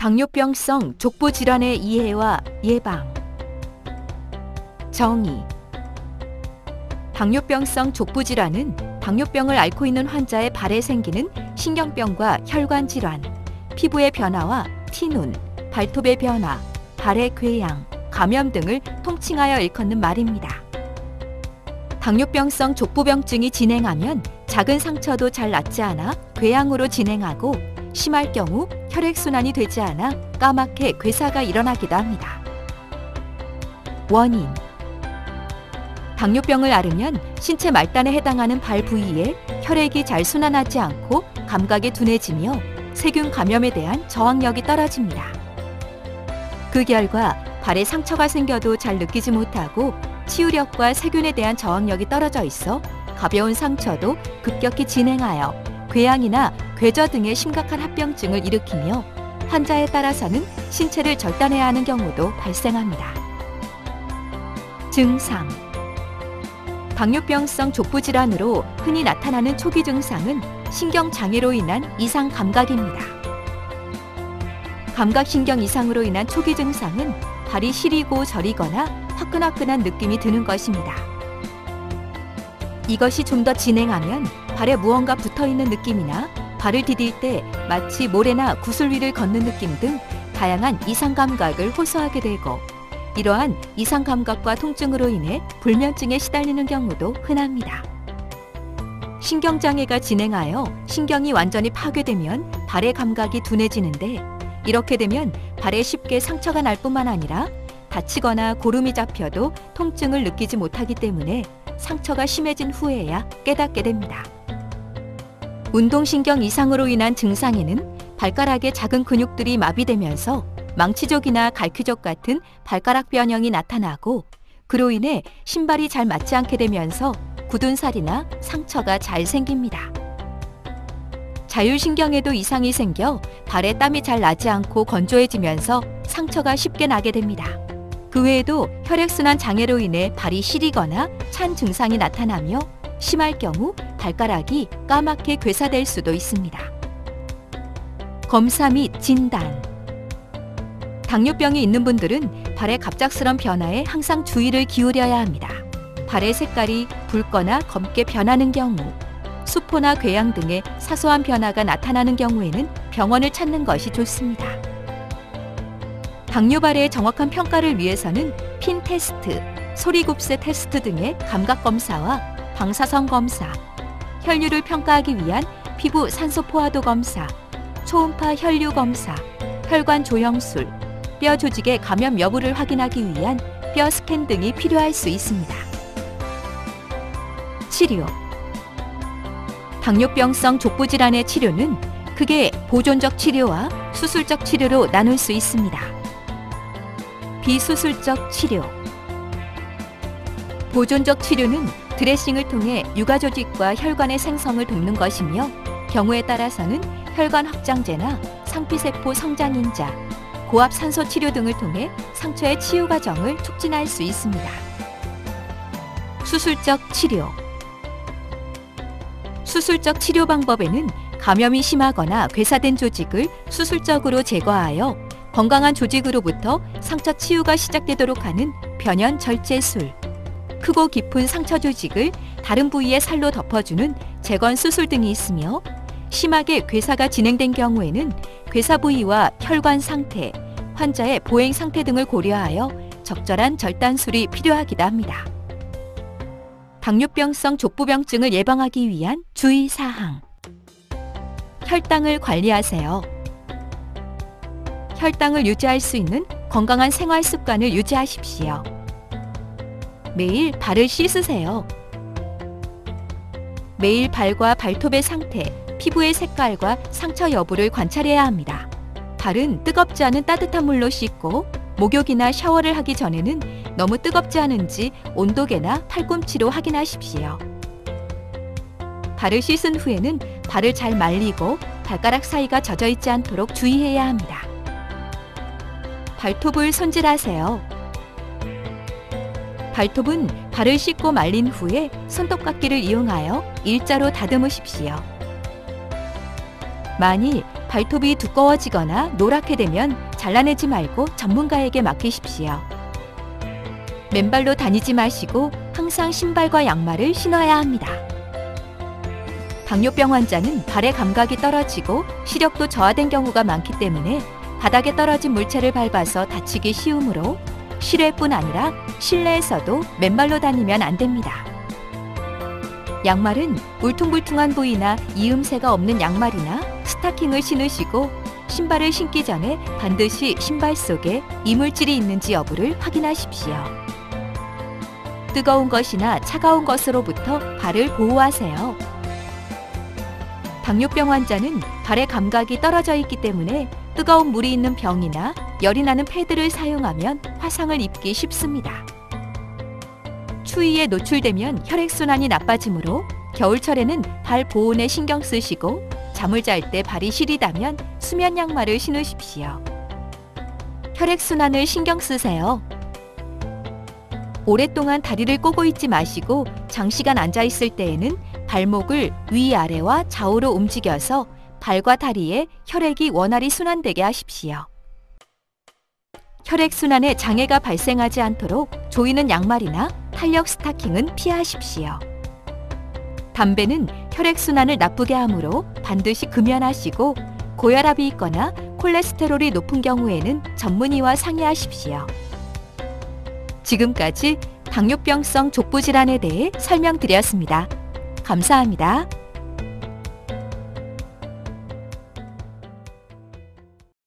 당뇨병성 족부 질환의 이해와 예방. 정의. 당뇨병성 족부 질환은 당뇨병을 앓고 있는 환자의 발에 생기는 신경병과 혈관 질환, 피부의 변화와 티눈, 발톱의 변화, 발의 궤양, 감염 등을 통칭하여 일컫는 말입니다. 당뇨병성 족부병증이 진행하면 작은 상처도 잘 낫지 않아 궤양으로 진행하고, 심할 경우 혈액순환이 되지 않아 까맣게 괴사가 일어나기도 합니다. 원인. 당뇨병을 앓으면 신체 말단에 해당하는 발 부위에 혈액이 잘 순환하지 않고 감각이 둔해지며 세균 감염에 대한 저항력이 떨어집니다. 그 결과 발에 상처가 생겨도 잘 느끼지 못하고 치유력과 세균에 대한 저항력이 떨어져 있어 가벼운 상처도 급격히 진행하여 궤양이나 궤저 등의 심각한 합병증을 일으키며 환자에 따라서는 신체를 절단해야 하는 경우도 발생합니다. 증상. 당뇨병성 족부 질환으로 흔히 나타나는 초기 증상은 신경장애로 인한 이상 감각입니다. 감각신경 이상으로 인한 초기 증상은 발이 시리고 저리거나 화끈화끈한 느낌이 드는 것입니다. 이것이 좀 더 진행하면 발에 무언가 붙어있는 느낌이나 발을 디딜 때 마치 모래나 구슬 위를 걷는 느낌 등 다양한 이상 감각을 호소하게 되고, 이러한 이상 감각과 통증으로 인해 불면증에 시달리는 경우도 흔합니다. 신경장애가 진행하여 신경이 완전히 파괴되면 발의 감각이 둔해지는데, 이렇게 되면 발에 쉽게 상처가 날 뿐만 아니라 다치거나 고름이 잡혀도 통증을 느끼지 못하기 때문에 상처가 심해진 후에야 깨닫게 됩니다. 운동신경 이상으로 인한 증상에는 발가락의 작은 근육들이 마비되면서 망치족이나 갈퀴족 같은 발가락 변형이 나타나고, 그로 인해 신발이 잘 맞지 않게 되면서 굳은 살이나 상처가 잘 생깁니다. 자율신경에도 이상이 생겨 발에 땀이 잘 나지 않고 건조해지면서 상처가 쉽게 나게 됩니다. 그 외에도 혈액순환 장애로 인해 발이 시리거나 찬 증상이 나타나며 심할 경우 발가락이 까맣게 괴사될 수도 있습니다. 검사 및 진단. 당뇨병이 있는 분들은 발의 갑작스런 변화에 항상 주의를 기울여야 합니다. 발의 색깔이 붉거나 검게 변하는 경우, 수포나 궤양 등의 사소한 변화가 나타나는 경우에는 병원을 찾는 것이 좋습니다. 당뇨발의 정확한 평가를 위해서는 핀 테스트, 소리곱새 테스트 등의 감각 검사와 방사선 검사, 혈류를 평가하기 위한 피부 산소 포화도 검사, 초음파 혈류 검사, 혈관 조형술, 뼈 조직의 감염 여부를 확인하기 위한 뼈 스캔 등이 필요할 수 있습니다. 치료. 당뇨병성 족부 질환의 치료는 크게 보존적 치료와 수술적 치료로 나눌 수 있습니다. 비수술적 치료. 보존적 치료는 드레싱을 통해 유가 조직과 혈관의 생성을 돕는 것이며, 경우에 따라서는 혈관 확장제나 상피세포 성장 인자, 고압 산소 치료 등을 통해 상처의 치유 과정을 촉진할 수 있습니다. 수술적 치료. 수술적 치료 방법에는 감염이 심하거나 괴사된 조직을 수술적으로 제거하여 건강한 조직으로부터 상처 치유가 시작되도록 하는 변연 절제술, 크고 깊은 상처 조직을 다른 부위의 살로 덮어주는 재건 수술 등이 있으며, 심하게 괴사가 진행된 경우에는 괴사 부위와 혈관 상태, 환자의 보행 상태 등을 고려하여 적절한 절단술이 필요하기도 합니다. 당뇨병성 족부병증을 예방하기 위한 주의사항. 혈당을 관리하세요. 혈당을 유지할 수 있는 건강한 생활 습관을 유지하십시오. 매일 발을 씻으세요. 매일 발과 발톱의 상태, 피부의 색깔과 상처 여부를 관찰해야 합니다. 발은 뜨겁지 않은 따뜻한 물로 씻고, 목욕이나 샤워를 하기 전에는 너무 뜨겁지 않은지 온도계나 팔꿈치로 확인하십시오. 발을 씻은 후에는 발을 잘 말리고 발가락 사이가 젖어 있지 않도록 주의해야 합니다. 발톱을 손질하세요. 발톱은 발을 씻고 말린 후에 손톱깎이를 이용하여 일자로 다듬으십시오. 만일 발톱이 두꺼워지거나 노랗게 되면 잘라내지 말고 전문가에게 맡기십시오. 맨발로 다니지 마시고 항상 신발과 양말을 신어야 합니다. 당뇨병 환자는 발의 감각이 떨어지고 시력도 저하된 경우가 많기 때문에 바닥에 떨어진 물체를 밟아서 다치기 쉬우므로 실외뿐 아니라 실내에서도 맨발로 다니면 안 됩니다. 양말은 울퉁불퉁한 부위나 이음새가 없는 양말이나 스타킹을 신으시고 신발을 신기 전에 반드시 신발 속에 이물질이 있는지 여부를 확인하십시오. 뜨거운 것이나 차가운 것으로부터 발을 보호하세요. 당뇨병 환자는 발의 감각이 떨어져 있기 때문에 뜨거운 물이 있는 병이나 열이 나는 패드를 사용하면 화상을 입기 쉽습니다. 추위에 노출되면 혈액순환이 나빠지므로 겨울철에는 발 보온에 신경 쓰시고 잠을 잘 때 발이 시리다면 수면 양말을 신으십시오. 혈액순환을 신경 쓰세요. 오랫동안 다리를 꼬고 있지 마시고 장시간 앉아 있을 때에는 발목을 위아래와 좌우로 움직여서 발과 다리에 혈액이 원활히 순환되게 하십시오. 혈액순환에 장애가 발생하지 않도록 조이는 양말이나 탄력 스타킹은 피하십시오. 담배는 혈액순환을 나쁘게 하므로 반드시 금연하시고 고혈압이 있거나 콜레스테롤이 높은 경우에는 전문의와 상의하십시오. 지금까지 당뇨병성 족부질환에 대해 설명드렸습니다. 감사합니다.